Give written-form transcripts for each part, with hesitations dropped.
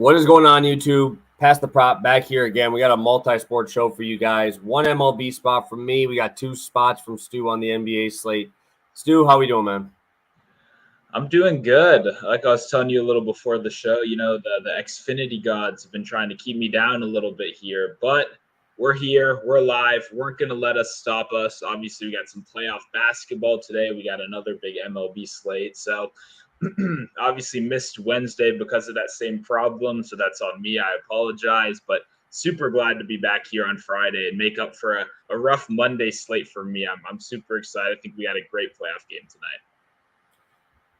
What is going on, YouTube? Pass the prop back here again. We got a multi-sport show for you guys. One MLB spot from me. We got 2 spots from Stu on the NBA slate. Stu, how we doing, man? I'm doing good. Like I was telling you a little before the show, the Xfinity gods have been trying to keep me down a little bit here, but we're here. We're live. Weren't going to let us stop us. Obviously, we got some playoff basketball today. We got another big MLB slate. So obviously missed Wednesday because of that same problem. So that's on me. I apologize, but super glad to be back here on Friday and make up for a rough Monday slate for me. I'm super excited. I think we got a great playoff game tonight.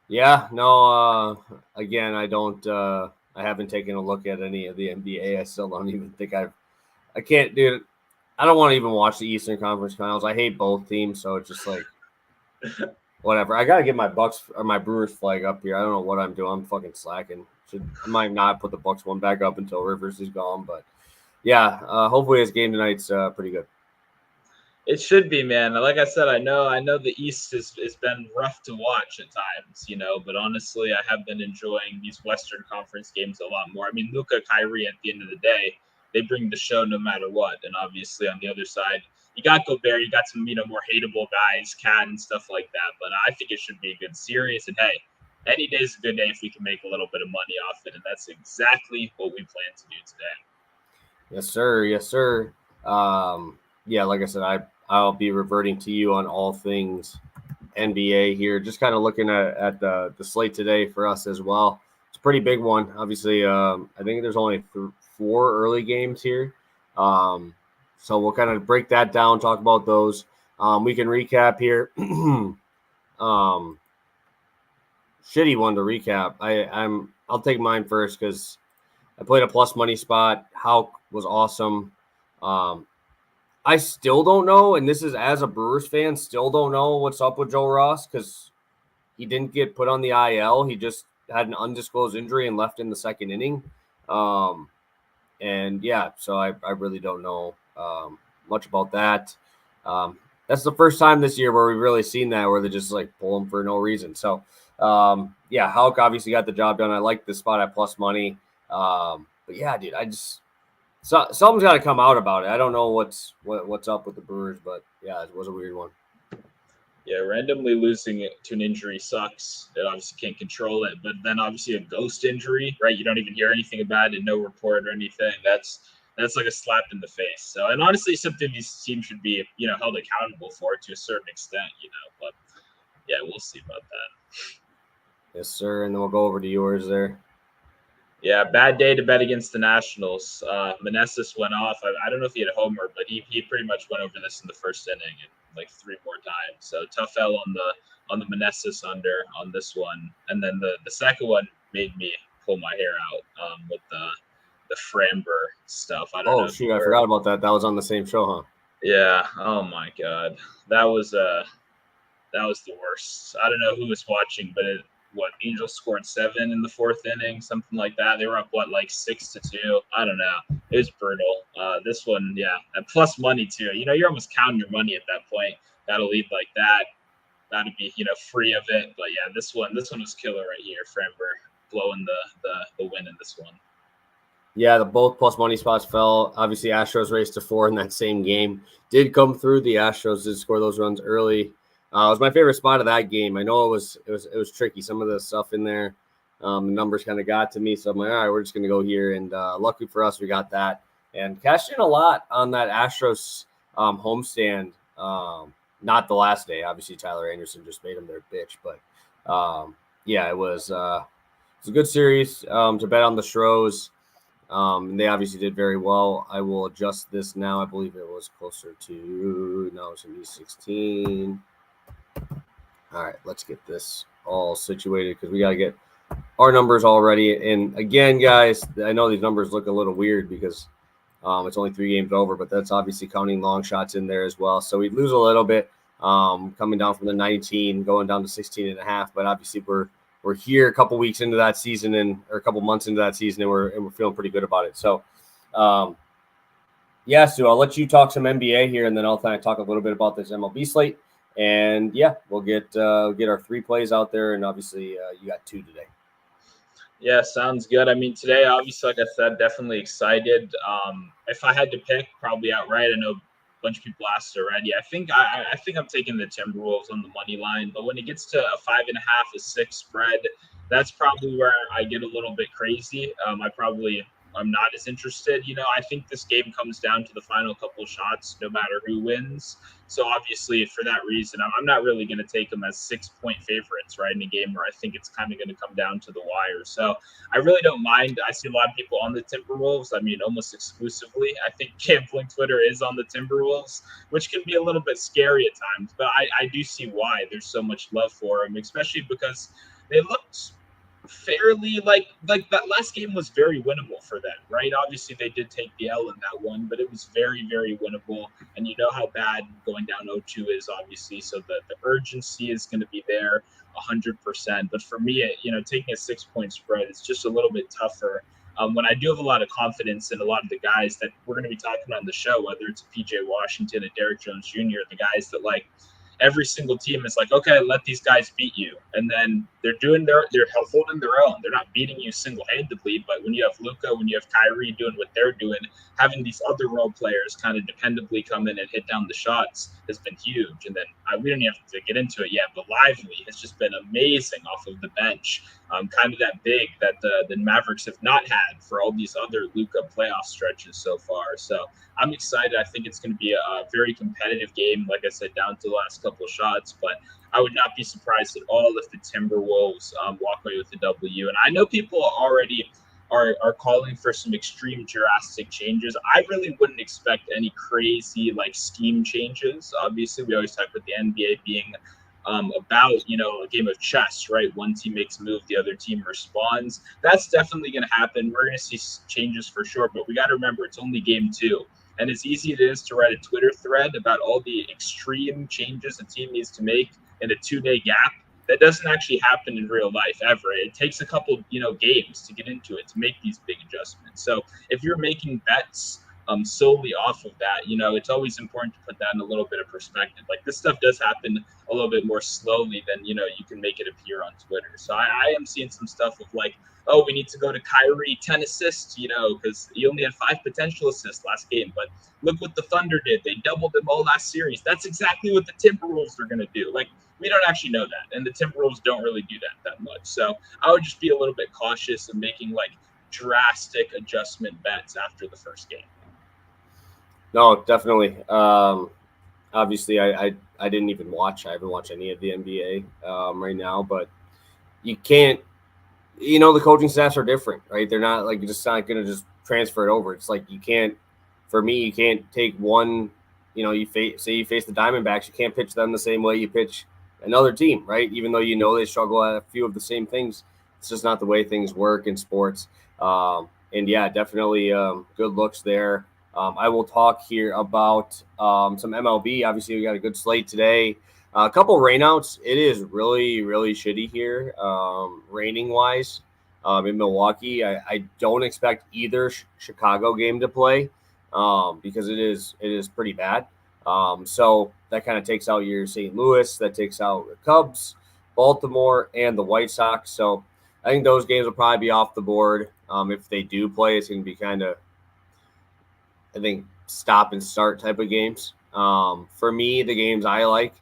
Yeah, no, again, I haven't taken a look at any of the NBA. I still don't even think I can't do it. I don't want to even watch the Eastern Conference Finals. I hate both teams, so it's just like, whatever. I got to get my Bucks or my Brewers flag up here. I don't know what I'm doing. I'm fucking slacking. I might not put the Bucks one back up until Rivers is gone, but yeah, hopefully this game tonight's pretty good. It should be, man. Like I said, I know the East has been rough to watch at times, but honestly, I have been enjoying these Western Conference games a lot more. I mean, Luka, Kyrie, at the end of the day, they bring the show no matter what. And obviously, on the other side, you got Gobert, you got some, more hateable guys, Cat and stuff like that. But I think it should be a good series. And hey, any day is a good day if we can make a little bit of money off it. And that's exactly what we plan to do today. Yes, sir. Yes, sir. Yeah, like I said, I'll be reverting to you on all things NBA here. Just kind of looking at the slate today for us as well. It's a pretty big one. Obviously, I think there's only 4 early games here. So we'll kind of break that down, talk about those. We can recap here. Shitty one to recap. I'll take mine first because I played a plus money spot. Hauk was awesome. I still don't know, and this is as a Brewers fan, still don't know what's up with Joe Ross because he didn't get put on the IL. He just had an undisclosed injury and left in the second inning. And yeah, so I really don't know much about that. That's the first time this year where we've really seen that, where they just like pull him for no reason. So yeah, Hauk obviously got the job done. I like the spot at plus money. But yeah, dude, something's got to come out about it. I don't know what's up with the Brewers, but yeah, it was a weird one. Yeah, randomly losing it to an injury sucks. It obviously can't control it, but then obviously a ghost injury, right? You don't even hear anything about it, no report or anything. That's like a slap in the face. So, and honestly, something these teams should be, held accountable for to a certain extent, But yeah, we'll see about that. Yes, sir. And then we'll go over to yours there. Yeah, bad day to bet against the Nationals. Meneses went off. I don't know if he had a homer, but he pretty much went over this in the first inning and like 3 more times. So tough L on the Meneses under on this one. And then the second one made me pull my hair out with the Framber stuff. I don't know. Oh shoot, I forgot about that. That was on the same show, huh? Yeah. Oh my God, that was the worst. I don't know who was watching, but Angels scored 7 in the 4th inning, something like that. They were up, 6-2? I don't know. It was brutal. This one, yeah, at plus money too. You're almost counting your money at that point. Got to lead like that. Got to be, free of it. But yeah, this one was killer right here. Framber blowing the win in this one. Yeah, the both plus money spots fell. Obviously, Astros raced to 4 in that same game. Did come through. The Astros did score those runs early. It was my favorite spot of that game. I know it was tricky. Some of the stuff in there, the numbers kind of got to me. So I'm like, all right, we're just going to go here. And lucky for us, we got that. And cashed in a lot on that Astros homestand. Not the last day. Obviously, Tyler Anderson just made them their bitch. But, yeah, it was a good series to bet on the Stros. They obviously did very well. I will adjust this now. I believe it was closer to – now it's going to be 16. All right, let's get this all situated because we got to get our numbers all ready. And again, guys, I know these numbers look a little weird because it's only 3 games over, but that's obviously counting long shots in there as well. So we lose a little bit coming down from the 19, going down to 16.5. But obviously we're here a couple weeks into that season or a couple months into that season, and we're feeling pretty good about it. So, yeah, Stu, I'll let you talk some NBA here, and then I'll kind of talk a little bit about this MLB slate. And yeah, we'll get our 3 plays out there, and obviously you got 2 today. Yeah, sounds good. I mean, today, obviously, like I said, definitely excited. If I had to pick, probably outright. I know a bunch of people asked already. I think I'm taking the Timberwolves on the money line. But when it gets to a 5.5, a 6 spread, that's probably where I get a little bit crazy. I'm not as interested. I think this game comes down to the final couple shots, no matter who wins. So obviously, for that reason, I'm not really going to take them as 6-point favorites, right, in a game where I think it's kind of going to come down to the wire. So I really don't mind. I see a lot of people on the Timberwolves. I mean, almost exclusively. I think gambling Twitter is on the Timberwolves, which can be a little bit scary at times. But I do see why there's so much love for them, especially because they looked fairly like that last game was very winnable for them, right? Obviously they did take the L in that one, but it was very, very winnable. And you know how bad going down 0-2 is, obviously. So the urgency is going to be there 100%. But for me, taking a 6-point spread is just a little bit tougher. When I do have a lot of confidence in a lot of the guys that we're going to be talking about on the show, whether it's PJ Washington and Derrick Jones Jr., the guys that every single team is like, okay, let these guys beat you, and then they're holding their own. They're not beating you single-handedly, but when you have Luka, when you have Kyrie doing what they're doing, having these other role players kind of dependably come in and hit down the shots has been huge. And then we don't even have to get into it yet, but Lively has just been amazing off of the bench, kind of that big that the Mavericks have not had for all these other Luka playoff stretches so far. So I'm excited. I think it's going to be a very competitive game, like I said, down to the last couple of shots. But I would not be surprised at all if the Timberwolves walk away with the W. And I know people already are calling for some extreme drastic changes. I really wouldn't expect any crazy scheme changes. Obviously, we always talk about the NBA being about a game of chess, right? One team makes a move, the other team responds. That's definitely going to happen. We're going to see changes for sure, but we got to remember it's only game 2. And as easy as it is to write a Twitter thread about all the extreme changes a team needs to make in a 2-day gap, that doesn't actually happen in real life ever. It takes a couple, games to get into it, to make these big adjustments. So if you're making bets solely off of that, it's always important to put that in a little bit of perspective. This stuff does happen a little bit more slowly than, you can make it appear on Twitter. So I am seeing some stuff of oh, we need to go to Kyrie 10 assists, because he only had 5 potential assists last game. But look what the Thunder did. They doubled him all last series. That's exactly what the Timberwolves are going to do. We don't actually know that. And the Timberwolves don't really do that much. So I would just be a little bit cautious in making drastic adjustment bets after the first game. No, definitely. Obviously, I didn't even watch. I haven't watched any of the NBA right now, but you can't. The coaching staffs are different, right? They're not just not going to just transfer it over. It's you can't. For me, you can't take one. You face the Diamondbacks, you can't pitch them the same way you pitch another team, right? Even though they struggle at a few of the same things, it's just not the way things work in sports. And yeah, definitely good looks there. I will talk here about some MLB. Obviously, we got a good slate today. A couple rainouts. It is really, really shitty here, raining wise, in Milwaukee. I don't expect either Chicago game to play because it is pretty bad. So that kind of takes out your St. Louis, that takes out the Cubs, Baltimore, and the White Sox. So I think those games will probably be off the board. If they do play, it's going to be kind of, I think, stop and start type of games. For me, the games I like.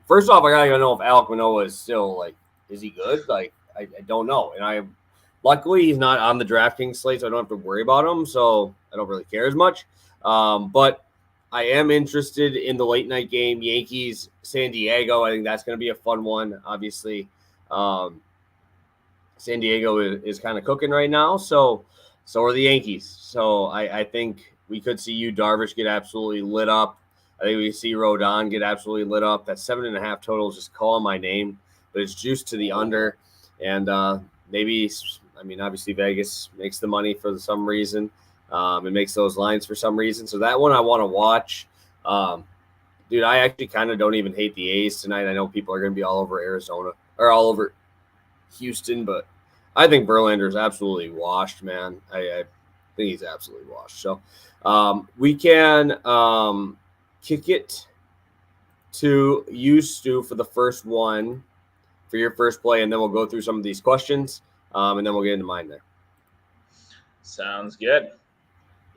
First off, I gotta know if Alek Manoah is still is he good? I don't know. And luckily he's not on the DraftKings slate, so I don't have to worry about him. So I don't really care as much. But I am interested in the late night game, Yankees, San Diego. I think that's going to be a fun one. Obviously, San Diego is kind of cooking right now. So are the Yankees. So I think we could see Yu Darvish get absolutely lit up. I think we see Rodon get absolutely lit up. That 7.5 total is just calling my name, but it's juiced to the under. And obviously Vegas makes the money for some reason. It makes those lines for some reason. So that one I want to watch. Dude, I actually kind of don't even hate the A's tonight. I know people are going to be all over Arizona or all over Houston, but I think Verlander's absolutely washed, man. I think he's absolutely washed. So we can kick it to you, Stu, for the first one, for your first play, and then we'll go through some of these questions. and then we'll get into mine there. Sounds good.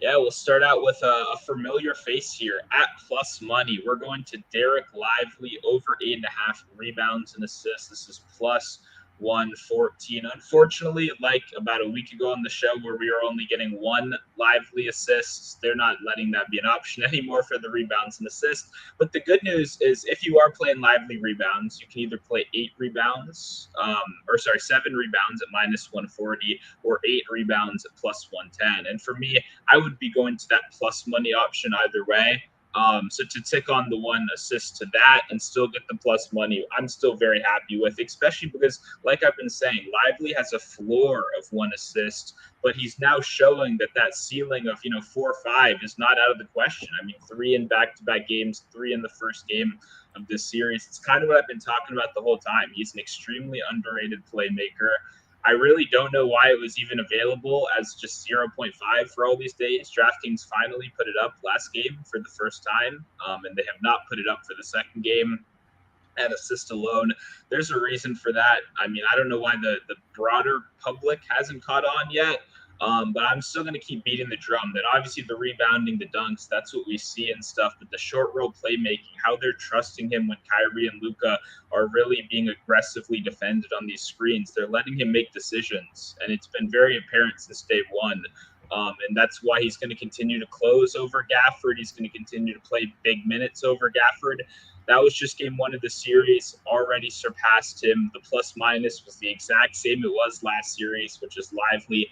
Yeah, we'll start out with a familiar face here at plus money. We're going to Derek Lively over 8.5 rebounds and assists. This is plus 114. Unfortunately, like about a week ago on the show where we were only getting one Lively assist, they're not letting that be an option anymore for the rebounds and assists. But the good news is if you are playing Lively rebounds, you can either play 7 rebounds at minus 140 or 8 rebounds at plus 110. And for me, I would be going to that plus money option either way. So to tick on the one assist to that and still get the plus money, I'm still very happy with, especially because, like I've been saying, Lively has a floor of one assist, but he's now showing that ceiling of 4 or 5 is not out of the question. I mean, 3 in back-to-back games, 3 in the first game of this series. It's kind of what I've been talking about the whole time. He's an extremely underrated playmaker. I really don't know why it was even available as just 0.5 for all these days. DraftKings finally put it up last game for the first time, and they have not put it up for the second game at assist alone. There's a reason for that. I mean, I don't know why the broader public hasn't caught on yet. But I'm still going to keep beating the drum that obviously the rebounding, the dunks, that's what we see and stuff. But the short roll playmaking, how they're trusting him when Kyrie and Luka are really being aggressively defended on these screens. They're letting him make decisions. And it's been very apparent since day one. And that's why he's going to continue to close over Gafford. He's going to continue to play big minutes over Gafford. That was just game 1 of the series, already surpassed him. The plus minus was the exact same it was last series, which is Lively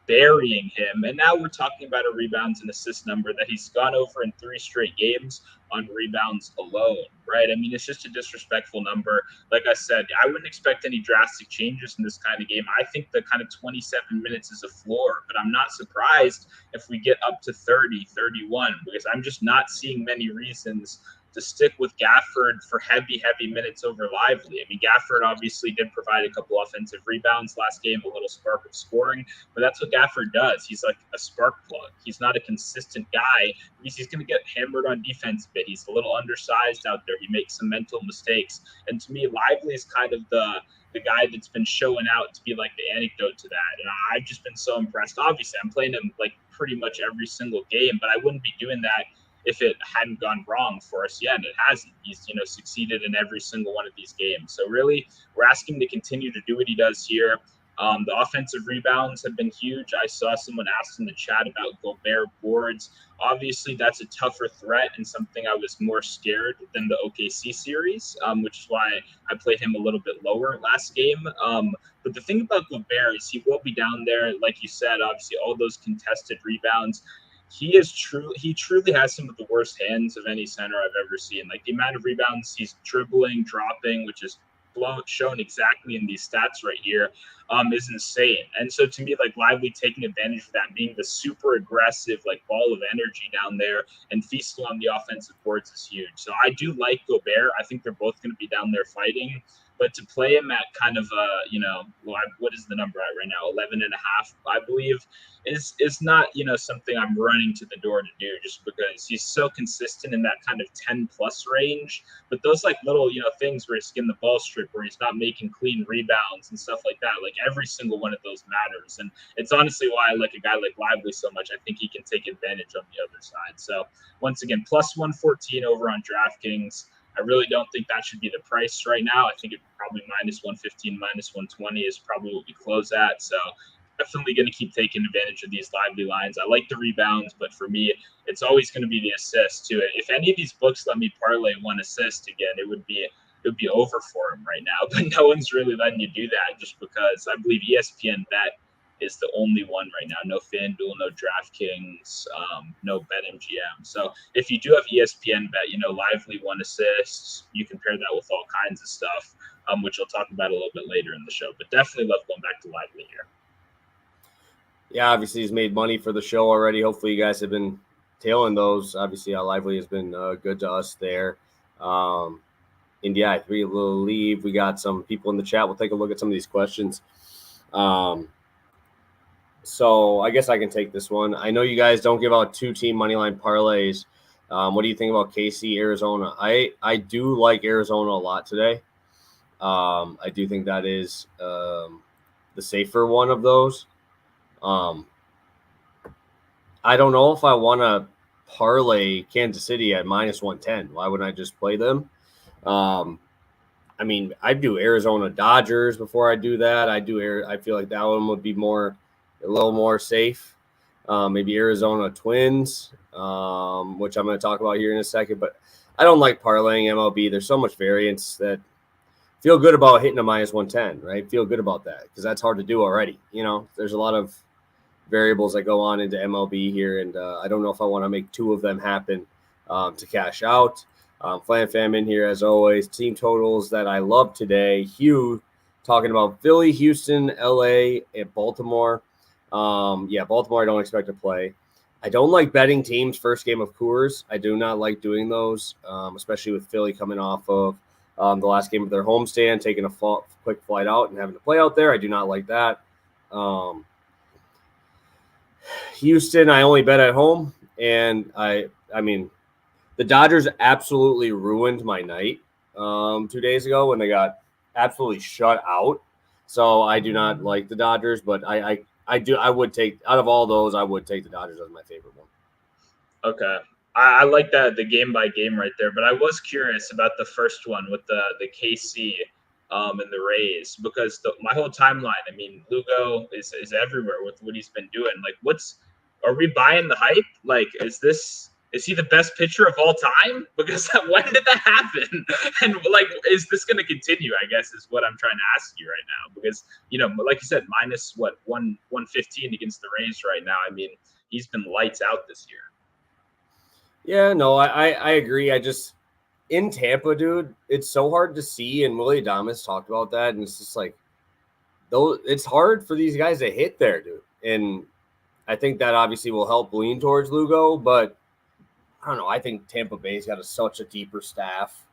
burying him. And now we're talking about a rebounds and assist number that he's gone over in 3 straight games on rebounds alone, right? I mean, it's just a disrespectful number. Like I said, I wouldn't expect any drastic changes in this kind of game. I think the kind of 27 minutes is a floor, but I'm not surprised if we get up to 30, 31, because I'm just not seeing many reasons to stick with Gafford for heavy minutes over Lively. I mean, Gafford obviously did provide a couple offensive rebounds last game, a little spark of scoring, but that's what Gafford does. He's like a spark plug. He's not a consistent guy because he's going to get hammered on defense a bit. He's a little undersized out there. He makes some mental mistakes. And to me, Lively is kind of the guy that's been showing out to be like the anecdote to that. And I've just been so impressed. Obviously, I'm playing him like pretty much every single game, but I wouldn't be doing that if it hadn't gone wrong for us yet, and it hasn't. He's, succeeded in every single one of these games. So really, we're asking him to continue to do what he does here. The offensive rebounds have been huge. I saw someone ask in the chat about Gobert boards. Obviously, that's a tougher threat and something I was more scared than the OKC series, which is why I played him a little bit lower last game. But the thing about Gobert is he will be down there, like you said, obviously all those contested rebounds. He truly has some of the worst hands of any center I've ever seen. Like the amount of rebounds he's dribbling, dropping, which is shown exactly in these stats right here, is insane. And so to me, like Lively taking advantage of that, being the super aggressive like ball of energy down there and feasting on the offensive boards is huge. So I do like Gobert. I think they're both going to be down there fighting. But to play him at kind of what is the number at right now? 11.5, I believe, is not, something I'm running to the door to do just because he's so consistent in that kind of 10 plus range. But those like little, things where he's getting the ball strip, where he's not making clean rebounds and stuff like that, like every single one of those matters. And it's honestly why I like a guy like Lively so much. I think he can take advantage on the other side. So once again, plus 114 over on DraftKings. I really don't think that should be the price right now. I think it probably minus 115, minus 120 is probably what we close at. So definitely going to keep taking advantage of these Lively lines. I like the rebounds, but for me, it's always going to be the assist to it. If any of these books let me parlay one assist again, it would be over for him right now. But no one's really letting you do that just because I believe ESPN Bet is the only one right now. No FanDuel, no DraftKings, no BetMGM. So if you do have ESPN Bet, Lively one assists, you can pair that with all kinds of stuff, which I'll talk about a little bit later in the show. But definitely love going back to Lively here. Yeah, obviously he's made money for the show already. Hopefully you guys have been tailing those. Obviously, Lively has been good to us there. And yeah, I think we'll leave. We got some people in the chat. We'll take a look at some of these questions. So I guess I can take this one. I know you guys don't give out 2-team moneyline parlays. What do you think about KC, Arizona? I do like Arizona a lot today. I do think that is the the safer one of those. I don't know if I want to parlay Kansas City at minus 110. Why wouldn't I just play them? I mean, I'd do Arizona Dodgers before I do that. I feel like that one would be a little more safe. Maybe Arizona Twins, which I'm going to talk about here in a second. But I don't like parlaying MLB. There's so much variance that feel good about hitting a minus 110, right? Feel good about that because that's hard to do already. There's a lot of variables that go on into MLB here, and I don't know if I want to make two of them happen to cash out. Flan Fam in here as always. Team totals that I love today. Hugh talking about Philly, Houston, LA, and Baltimore. Baltimore I don't expect to play. I don't like betting teams first game of Coors. I do not like doing those, especially with Philly coming off of the last game of their homestand, taking a quick flight out and having to play out there. I do not like that. Houston, I only bet at home, and I mean, the Dodgers absolutely ruined my night 2 days ago when they got absolutely shut out. So I do not like the Dodgers, but I would take out of all those, I would take the Dodgers as my favorite one. Okay. I like that the game by game right there, but I was curious about the first one with the KC and the Rays because my whole timeline, I mean, Lugo is everywhere with what he's been doing. Like, are we buying the hype? Like, is he the best pitcher of all time? Because when did that happen? And like, is this going to continue? I guess is what I'm trying to ask you right now. Because like you said, minus 115 against the Rays right now. I mean, he's been lights out this year. Yeah, no, I agree. In Tampa, dude, it's so hard to see, and Willie Adames talked about that, and it's just like, it's hard for these guys to hit there, dude. And I think that obviously will help lean towards Lugo, but I don't know. I think Tampa Bay's got such a deeper staff.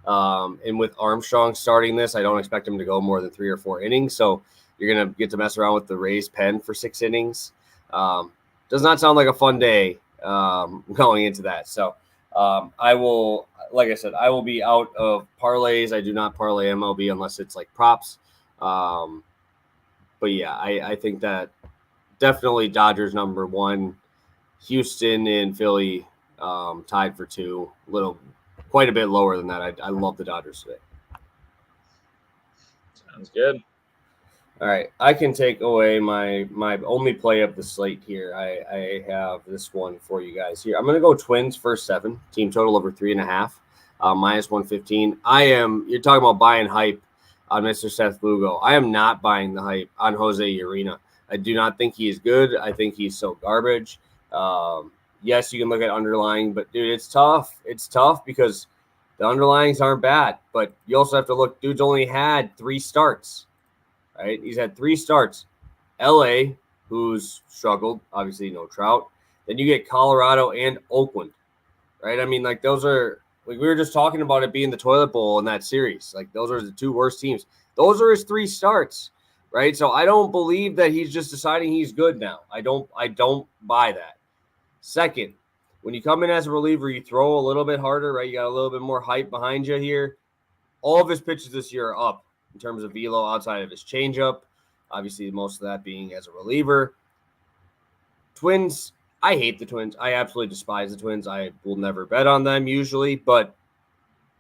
And with Armstrong starting this, I don't expect him to go more than 3 or 4 innings. So you're going to get to mess around with the Rays pen for 6 innings. Does not sound like a fun day going into that. So I will, like I said, I will be out of parlays. I do not parlay MLB unless it's like props. But yeah, I think that definitely Dodgers number 1, Houston and Philly tied for 2, quite a bit lower than that. I love the Dodgers today. Sounds good. All right, I can take away my only play of the slate here. I have this one for you guys here. I'm going to go Twins first 7, team total over 3.5, minus 115. You're talking about buying hype on Mr. Seth Lugo. I am not buying the hype on Jose Urena. I do not think he is good. I think he's so garbage. Yes, you can look at underlying, but dude, it's tough. It's tough because the underlyings aren't bad, but you also have to look. Dude's only had 3 starts, right? He's had 3 starts. LA, who's struggled, obviously no Trout. Then you get Colorado and Oakland, right? I mean, like those are like we were just talking about it being the toilet bowl in that series. Like those are the 2 worst teams. Those are his 3 starts, right? So I don't believe that he's just deciding he's good now. I don't buy that. Second, when you come in as a reliever, you throw a little bit harder, right? You got a little bit more hype behind you here. All of his pitches this year are up in terms of velo outside of his changeup. Obviously, most of that being as a reliever. Twins, I hate the Twins. I absolutely despise the Twins. I will never bet on them usually, but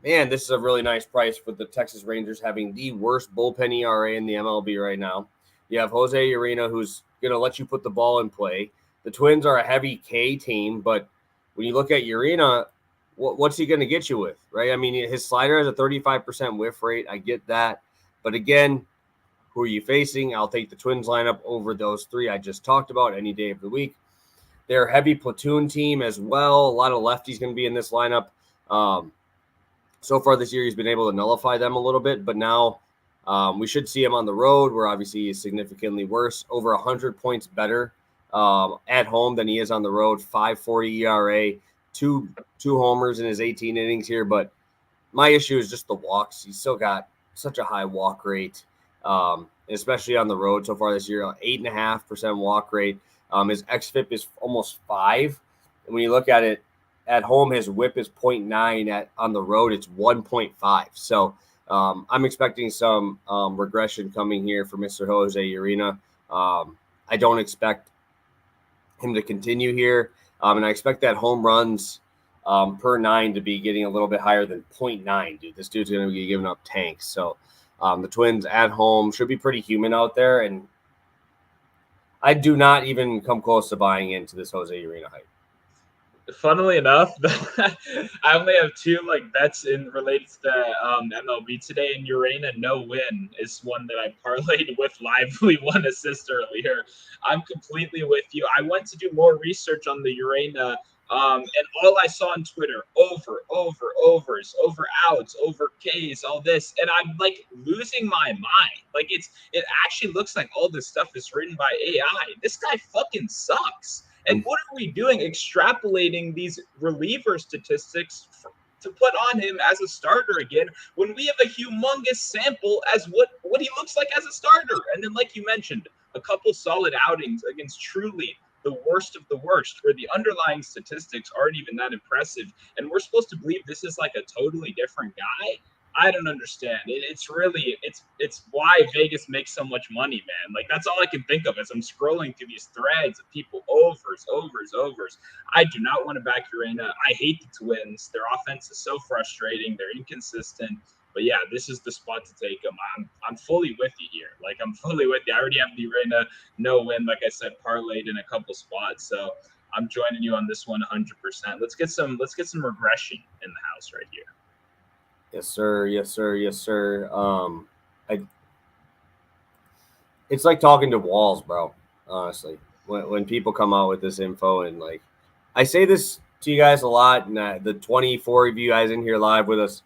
man, this is a really nice price with the Texas Rangers having the worst bullpen ERA in the MLB right now. You have Jose Urena, who's going to let you put the ball in play. The Twins are a heavy K team, but when you look at Urena, what's he going to get you with, right? I mean, his slider has a 35% whiff rate. I get that. But again, who are you facing? I'll take the Twins lineup over those 3 I just talked about any day of the week. They're a heavy platoon team as well. A lot of lefties going to be in this lineup. So far this year, he's been able to nullify them a little bit, but now we should see him on the road where obviously he's significantly worse, over 100 points better at home than he is on the road. 5.40 ERA, two homers in his 18 innings here. But my issue is just the walks. He's still got such a high walk rate, especially on the road so far this year. 8.5% walk rate. His xFIP is almost 5. And when you look at it at home, his whip is 0.9. On the road, it's 1.5. So I'm expecting some regression coming here for Mr. Jose Urena. I don't expect him to continue here, and I expect that home runs per 9 to be getting a little bit higher than 0.9, dude. This dude's going to be giving up tanks. So the Twins at home should be pretty human out there, and I do not even come close to buying into this Jose Urena hype. Funnily enough, I only have two bets in related to MLB today, and Urena no win is one that I parlayed with Lively 1 assist earlier. I'm completely with you. I went to do more research on the Urena, and all I saw on Twitter, overs, over outs, over Ks, all this, and I'm losing my mind. It actually looks like all this stuff is written by AI. This guy fucking sucks. And what are we doing extrapolating these reliever statistics to put on him as a starter again when we have a humongous sample as what he looks like as a starter? And then, like you mentioned, a couple solid outings against truly the worst of the worst, where the underlying statistics aren't even that impressive. And we're supposed to believe this is a totally different guy. I don't understand. It's why Vegas makes so much money, man. That's all I can think of as I'm scrolling through these threads of people overs. I do not want to back Urena. I hate the Twins. Their offense is so frustrating. They're inconsistent. But yeah, this is the spot to take them. I'm fully with you here. I'm fully with you. I already have the Urena no win, like I said, parlayed in a couple spots. So I'm joining you on this one 100%. Let's get some regression in the house right here. Yes, sir. It's like talking to walls, bro. Honestly, when people come out with this info, and I say this to you guys a lot, and the 24 of you guys in here live with us,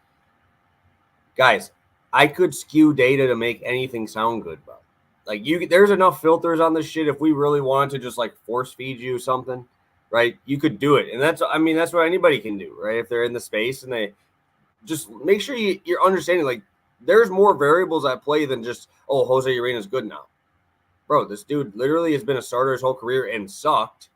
guys, I could skew data to make anything sound good, bro. There's enough filters on this shit. If we really wanted to just force feed you something, right? You could do it, and that's what anybody can do, right? If they're in the space and they. Just make sure you're understanding, there's more variables at play than just, oh, Jose Urena's good now. Bro, this dude literally has been a starter his whole career and sucked.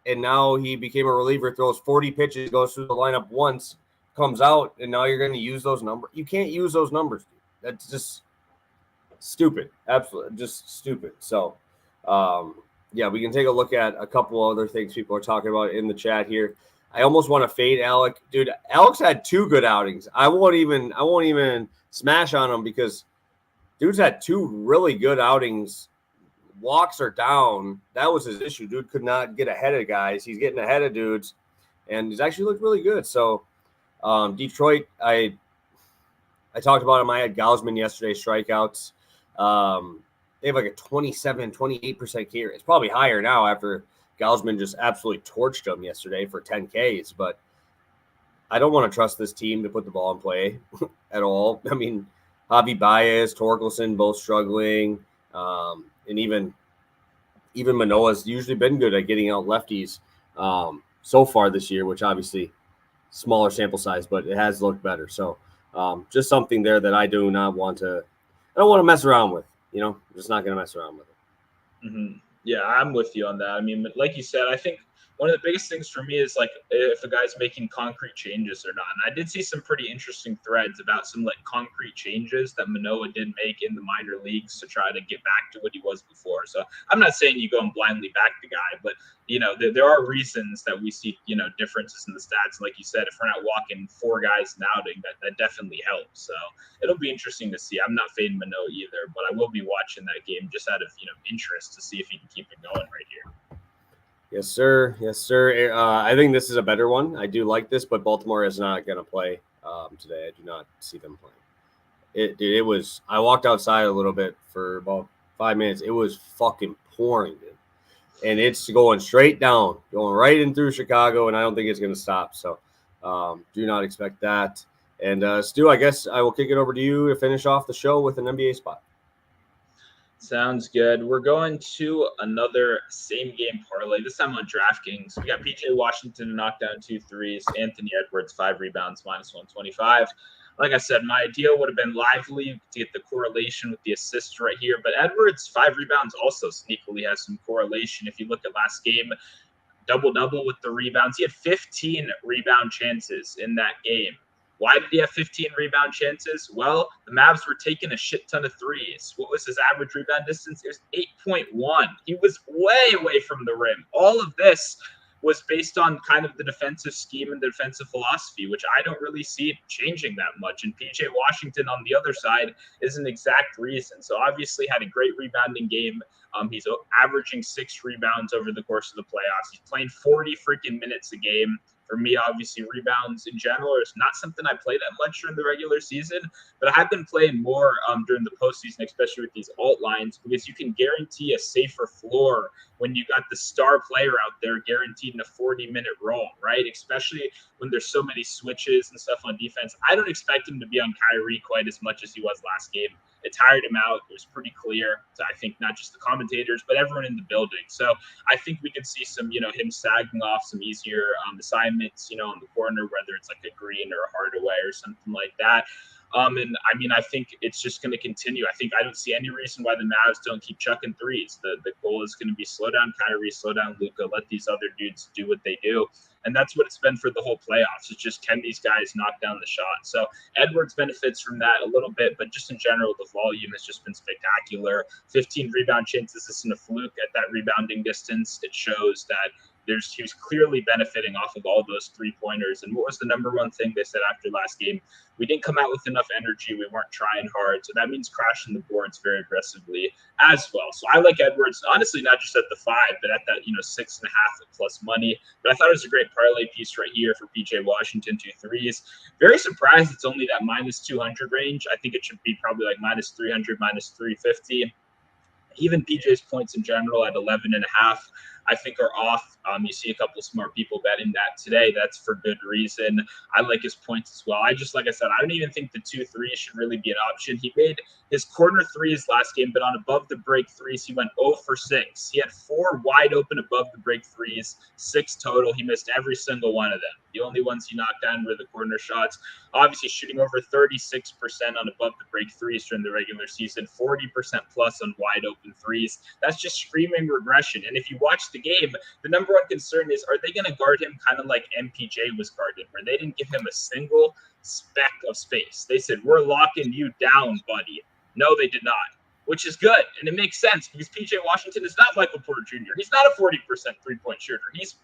And now he became a reliever, throws 40 pitches, goes through the lineup once, comes out, and now you're going to use those numbers. You can't use those numbers, dude. That's just stupid. Absolutely. Just stupid. So, yeah, we can take a look at a couple other things people are talking about in the chat here. I almost want to fade Alec. Dude, Alex had 2 good outings. I won't even smash on him because dude's had 2 really good outings. Walks are down. That was his issue. Dude could not get ahead of guys. He's getting ahead of dudes, and he's actually looked really good. So, Detroit, I talked about him. I had Gausman yesterday, strikeouts. They have a 27, 28% K rate. It's probably higher now after Gausman just absolutely torched them yesterday for 10 Ks, but I don't want to trust this team to put the ball in play at all. I mean, Javi Baez, Torkelson, both struggling, and even Manoah's usually been good at getting out lefties so far this year, which obviously smaller sample size, but it has looked better. So just something there that I do not want to – I don't want to mess around with. I'm just not going to mess around with it. Mm-hmm. Yeah, I'm with you on that. I mean, like you said, I think one of the biggest things for me is if a guy's making concrete changes or not. And I did see some pretty interesting threads about some concrete changes that Manoah did make in the minor leagues to try to get back to what he was before. So I'm not saying you go and blindly back the guy, but there are reasons that we see differences in the stats. Like you said, if we're not walking 4 guys an outing, that definitely helps. So it'll be interesting to see. I'm not fading Manoah either, but I will be watching that game just out of interest to see if he can keep it going right here. Yes, sir. I think this is a better one. I do like this, but Baltimore is not going to play today. I do not see them playing. It was. I walked outside a little bit for about 5 minutes. It was fucking pouring, dude, and it's going straight down, going right in through Chicago, and I don't think it's going to stop. So, do not expect that. And Stu, I guess I will kick it over to you to finish off the show with an NBA spot. Sounds good. We're going to another same game parlay, this time on DraftKings. We got PJ Washington to knock down 2 threes, Anthony Edwards 5 rebounds, -125. Like I said, my idea would have been Lively to get the correlation with the assists right here, but Edwards 5 rebounds also sneakily has some correlation. If you look at last game, double-double with the rebounds. He had 15 rebound chances in that game. Why did he have 15 rebound chances? Well, the Mavs were taking a shit ton of threes. What was his average rebound distance? It was 8.1. He was way away from the rim. All of this was based on kind of the defensive scheme and the defensive philosophy, which I don't really see it changing that much. And PJ Washington on the other side is an exact reason. So obviously had a great rebounding game. He's averaging 6 rebounds over the course of the playoffs. He's playing 40 freaking minutes a game. For me, obviously, rebounds in general is not something I play that much during the regular season, but I have been playing more during the postseason, especially with these alt lines, because you can guarantee a safer floor when you got the star player out there guaranteed in a 40-minute role, right? Especially when there's so many switches and stuff on defense. I don't expect him to be on Kyrie quite as much as he was last game. It tired him out. It was pretty clear to, I think, not just the commentators, but everyone in the building. So I think we could see some, him sagging off some easier assignments, on the corner, whether it's like a Green or a Hardaway or something like that. And I mean, I think it's just going to continue. I don't see any reason why the Mavs don't keep chucking threes. The goal is going to be slow down Kyrie, slow down Luka, let these other dudes do what they do. And that's what it's been for the whole playoffs. It's just, can these guys knock down the shot? So Edwards benefits from that a little bit, but just in general, the volume has just been spectacular. 15 rebound chances isn't a fluke at that rebounding distance. It shows that he was clearly benefiting off of all those 3-pointers. And what was the number one thing they said after last game? We didn't come out with enough energy. We weren't trying hard. So that means crashing the boards very aggressively as well. So I like Edwards, honestly, not just at the 5, but at that, 6.5 plus money. But I thought it was a great parlay piece right here for PJ Washington, 2 threes. Very surprised it's only that minus 200 range. I think it should be probably like minus 300, minus 350. Even PJ's points in general at 11.5, I think are off. You see a couple smart people betting that today. That's for good reason. I like his points as well. Like I said, I don't even think the 2 threes should really be an option. He made his corner threes last game, but on above the break threes, he went 0 for 6. He had 4 wide open above the break threes, 6 total. He missed every single one of them. The only ones he knocked down were the corner shots. Obviously, shooting over 36% on above the break threes during the regular season, 40% plus on wide open threes. That's just screaming regression. And if you watch the game, the number one concern is, are they going to guard him kind of like MPJ was guarded, where they didn't give him a single speck of space? They said, we're locking you down, buddy. No, they did not, which is good. And it makes sense because PJ Washington is not Michael Porter Jr. He's not a 40% three-point shooter. He's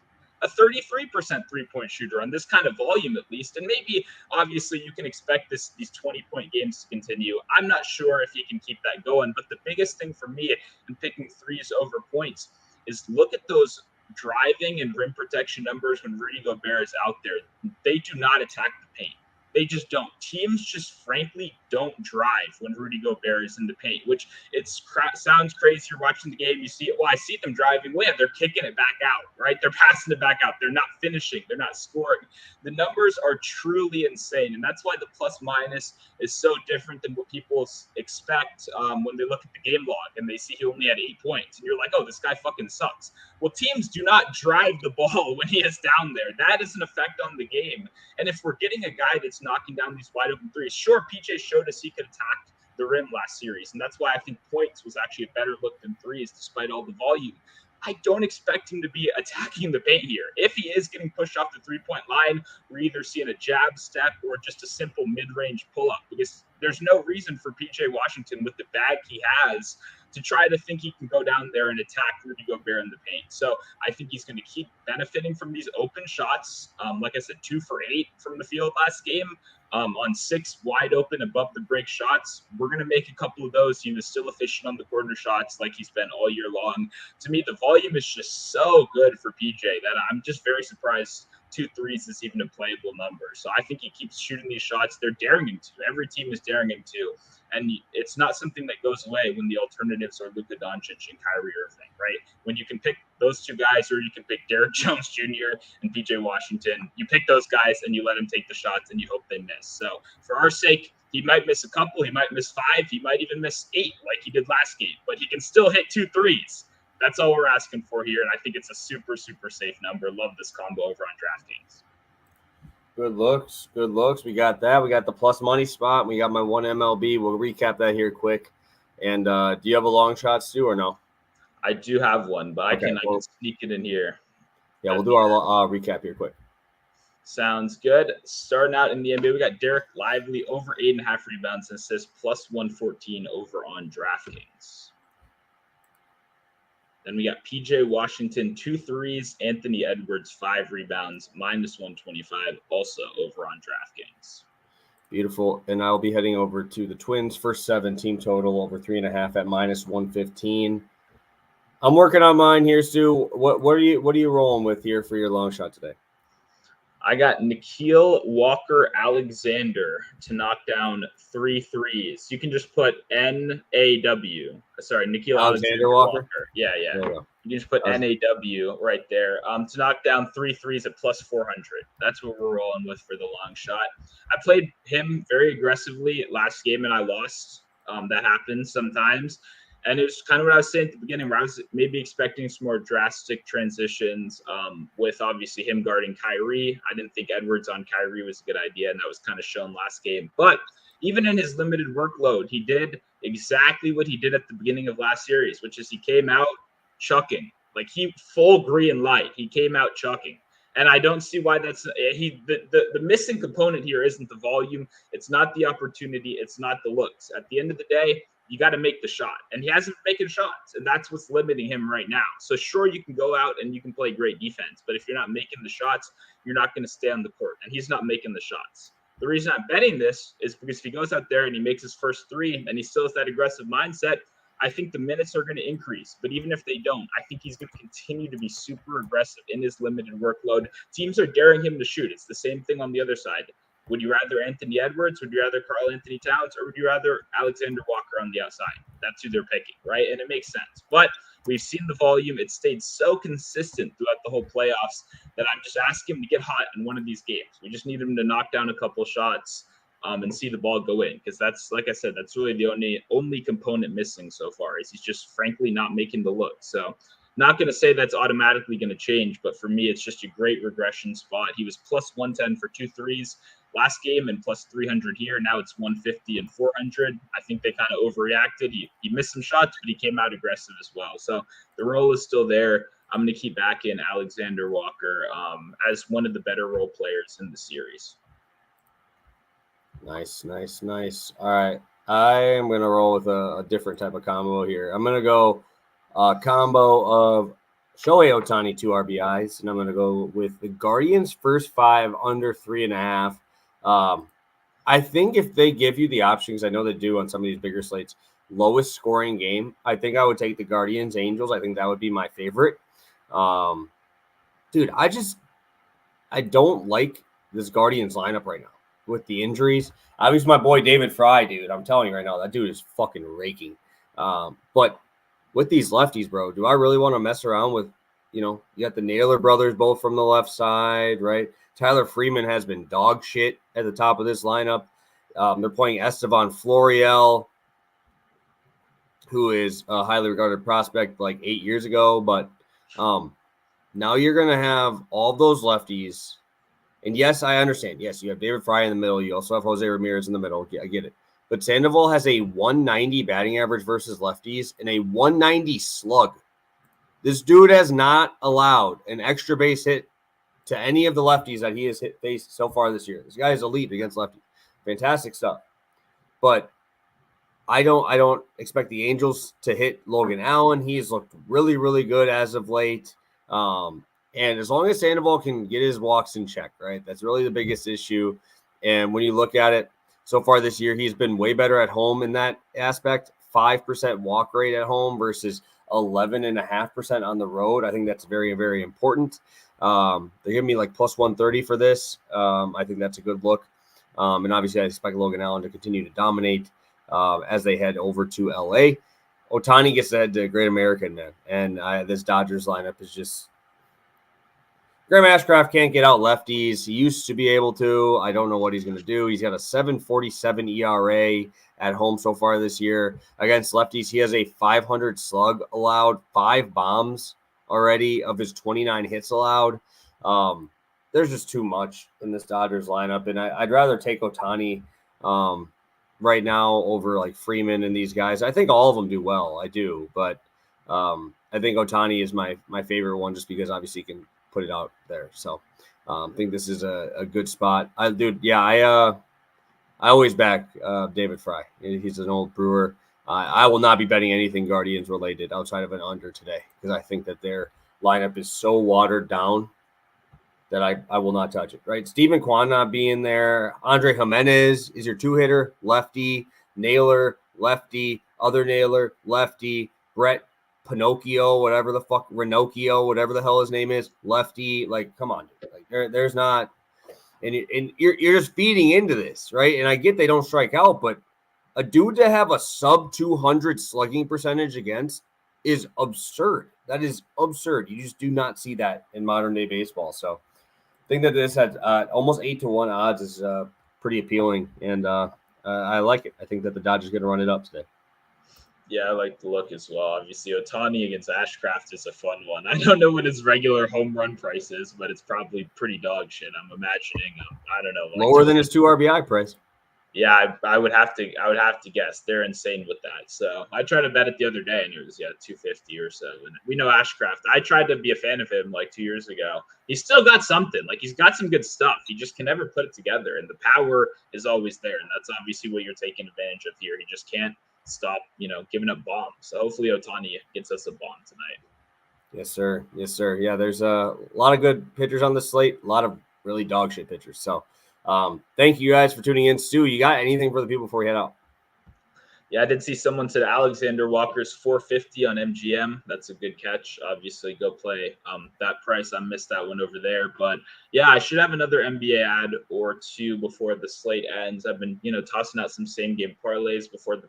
a 33% three-point shooter on this kind of volume, at least. And maybe, obviously, you can expect these 20-point games to continue. I'm not sure if he can keep that going. But the biggest thing for me in picking threes over points is look at those driving and rim protection numbers when Rudy Gobert is out there. They do not attack the paint. They just don't. Teams just frankly don't drive when Rudy Gobert is in the paint, which sounds crazy. You're watching the game, you see it. Well, I see them driving. Well, yeah, they're kicking it back out, right? They're passing it back out. They're not finishing. They're not scoring. The numbers are truly insane, and that's why the plus minus is so different than what people expect when they look at the game log and they see he only had 8 points, and you're like, oh, this guy fucking sucks. Well, teams do not drive the ball when he is down there. That is an effect on the game. And if we're getting a guy that's knocking down these wide open threes, sure, PJ showed us he could attack the rim last series. And that's why I think points was actually a better look than threes, despite all the volume. I don't expect him to be attacking the paint here. If he is getting pushed off the 3-point line, we're either seeing a jab step or just a simple mid-range pull-up, because there's no reason for PJ Washington with the bag he has to try to think he can go down there and attack Rudy Gobert in the paint. So I think he's going to keep benefiting from these open shots. Like I said, 2 for 8 from the field last game. On 6 wide open above the break shots. We're going to make a couple of those. He was still efficient on the corner shots like he's been all year long. To me, the volume is just so good for PJ that I'm just very surprised 2 threes is even a playable number. So I think he keeps shooting these shots. They're daring him to. Every team is daring him to. And it's not something that goes away when the alternatives are Luka Doncic and Kyrie Irving, right? When you can pick those 2 guys, or you can pick Derrick Jones Jr. and PJ Washington, you pick those guys and you let them take the shots and you hope they miss. So for our sake, he might miss a couple, he might miss 5, he might even miss 8 like he did last game, but he can still hit 2 threes. That's all we're asking for here, and I think it's a super, super safe number. Love this combo over on DraftKings. Good looks. Good looks. We got that. We got the plus money spot. We got my one MLB. We'll recap that here quick. And do you have a long shot, Stu, or no? I do have one, but okay, I can sneak it in here. Yeah, we'll do our recap here quick. Sounds good. Starting out in the NBA, we got Derek Lively over 8.5 rebounds and assists, plus 114 over on DraftKings. Then we got PJ Washington, 2 threes. Anthony Edwards, 5 rebounds, minus 125, also over on DraftKings. Beautiful. And I'll be heading over to the Twins. First 7 team total over 3.5 at minus 115. I'm working on mine here, Stu. What are you rolling with here for your long shot today? I got Nikhil Walker-Alexander to knock down 3 threes. You can just put N-A-W. Sorry, Nikhil Alexander Walker. Yeah. You can just put N-A-W right there to knock down 3 threes at plus 400. That's what we're rolling with for the long shot. I played him very aggressively last game, and I lost. That happens sometimes. And it was kind of what I was saying at the beginning, where I was maybe expecting some more drastic transitions with obviously him guarding Kyrie. I didn't think Edwards on Kyrie was a good idea, and that was kind of shown last game. But even in his limited workload, he did exactly what he did at the beginning of last series, which is he came out chucking. Like he full green light. He came out chucking. And I don't see why that's the missing component here isn't the volume. It's not the opportunity. It's not the looks. At the end of the day, you got to make the shot. And he hasn't been making shots. And that's what's limiting him right now. So sure, you can go out and you can play great defense. But if you're not making the shots, you're not going to stay on the court. And he's not making the shots. The reason I'm betting this is because if he goes out there and he makes his first 3 and he still has that aggressive mindset, I think the minutes are going to increase. But even if they don't, I think he's going to continue to be super aggressive in his limited workload. Teams are daring him to shoot. It's the same thing on the other side. Would you rather Anthony Edwards? Would you rather Karl Anthony Towns? Or would you rather Alexander Walker on the outside? That's who they're picking, right? And it makes sense. But we've seen the volume. It stayed so consistent throughout the whole playoffs that I'm just asking him to get hot in one of these games. We just need him to knock down a couple shots and see the ball go in. Because that's, like I said, that's really the only component missing so far is he's just frankly not making the look. So not going to say that's automatically going to change, but for me, it's just a great regression spot. He was plus 110 for 2 threes last game and plus 300 here. Now it's 150 and 400. I think they kind of overreacted. He missed some shots, but he came out aggressive as well. So the role is still there. I'm going to keep back in Alexander Walker as one of the better role players in the series. Nice. All right. I am going to roll with a different type of combo here. I'm going to go combo of Shohei Ohtani 2 RBIs, and I'm going to go with the Guardians first 5 under 3.5. I think if they give you the options, I know they do on some of these bigger slates, lowest scoring game, I think I would take the Guardians Angels. I think that would be my favorite. Dude, I don't like this Guardians lineup right now with the injuries. Obviously, my boy David Fry, dude, I'm telling you right now, that dude is fucking raking. But with these lefties, bro, do I really want to mess around with, you got the Naylor brothers both from the left side, right? Tyler Freeman has been dog shit at the top of this lineup. They're playing Estevan Florial, who is a highly regarded prospect like 8 years ago. But now you're going to have all those lefties. And yes, I understand. Yes, you have David Fry in the middle. You also have Jose Ramirez in the middle. I get it. But Sandoval has a 190 batting average versus lefties and a 190 slug. This dude has not allowed an extra base hit to any of the lefties that he has faced so far this year. This guy is elite against lefties. Fantastic stuff. But I don't expect the Angels to hit Logan Allen. He's looked really, really good as of late. And as long as Sandoval can get his walks in check, right? That's really the biggest issue. And when you look at it, so far this year, he's been way better at home in that aspect. 5% walk rate at home versus 11.5% on the road. I think that's very, very important. They're giving me like plus 130 for this. I think that's a good look. And obviously, I expect Logan Allen to continue to dominate as they head over to LA. Ohtani gets to head to Great American, man. And this Dodgers lineup is just Graham Ashcraft can't get out lefties. He used to be able to. I don't know what he's going to do. He's got a 7.47 ERA at home so far this year. Against lefties, he has a 500 slug allowed, 5 bombs already of his 29 hits allowed. There's just too much in this Dodgers lineup, and I'd rather take Ohtani right now over like Freeman and these guys. I think all of them do well. I do, but I think Ohtani is my favorite one just because obviously he can put it out there. So think this is a good spot. I always back David Fry. He's an old Brewer. I will not be betting anything Guardians related outside of an under today because I think that their lineup is so watered down that I will not touch it. Right, Stephen Kwan not being there. Andre Jimenez is your 2-hitter, lefty. Naylor, lefty. Other Naylor, lefty. Brett Pinocchio, whatever the fuck, Ranocchio, whatever the hell his name is, lefty. Like, come on, dude. Like, there's not. And you're just feeding into this, right? And I get they don't strike out, but a dude to have a sub 200 slugging percentage against is absurd. That is absurd. You just do not see that in modern day baseball. So I think that this had almost 8-1 odds is pretty appealing, and I like it. I think that the Dodgers are going to run it up today. Yeah, I like the look as well. Obviously, Ohtani against Ashcraft is a fun one. I don't know what his regular home run price is, but it's probably pretty dog shit. I'm imagining, I don't know, like lower than his 2 RBI price. Yeah, I would have to guess. They're insane with that. So I tried to bet it the other day, and it was 250 or so. And we know Ashcraft. I tried to be a fan of him like 2 years ago. He's still got something. Like he's got some good stuff. He just can never put it together, and the power is always there. And that's obviously what you're taking advantage of here. He just can't stop, giving up bombs. So hopefully Ohtani gets us a bomb tonight. Yes, sir. Yes, sir. Yeah, there's a lot of good pitchers on the slate. A lot of really dog shit pitchers. So. Thank you guys for tuning in. Stu, you got anything for the people before we head out? Yeah, I did see someone said Alexander Walker's 450 on MGM. That's a good catch. Obviously, go play that price. I missed that one over there. But yeah, I should have another NBA ad or two before the slate ends. I've been, tossing out some same game parlays before the,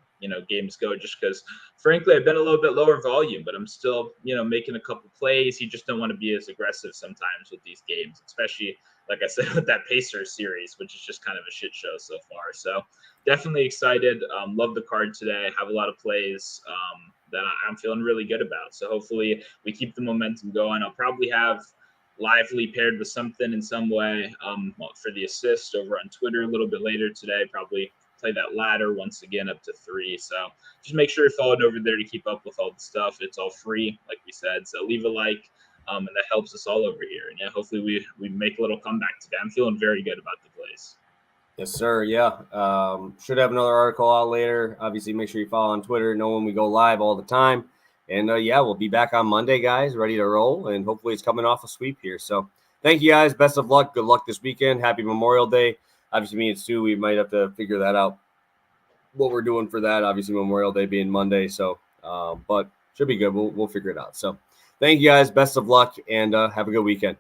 games go, just because, frankly, I've been a little bit lower volume, but I'm still, making a couple plays. You just don't want to be as aggressive sometimes with these games, especially, like I said, with that Pacers series, which is just kind of a shit show so far. So definitely excited. Love the card today. Have a lot of plays that I'm feeling really good about. So hopefully we keep the momentum going. I'll probably have Lively paired with something in some way for the assist over on Twitter a little bit later today. Probably play that ladder once again up to 3. So just make sure you're followed over there to keep up with all the stuff. It's all free, like we said. So leave a like. And that helps us all over here. And yeah, hopefully we make a little comeback today. I'm feeling very good about the plays. Yes, sir. Yeah. Should have another article out later. Obviously, make sure you follow on Twitter. Know when we go live all the time. And yeah, we'll be back on Monday, guys, ready to roll. And hopefully it's coming off a sweep here. So thank you, guys. Best of luck. Good luck this weekend. Happy Memorial Day. Obviously, me and Stu, we might have to figure that out, what we're doing for that. Obviously, Memorial Day being Monday. So, but should be good. We'll figure it out. So thank you, guys. Best of luck, and have a good weekend.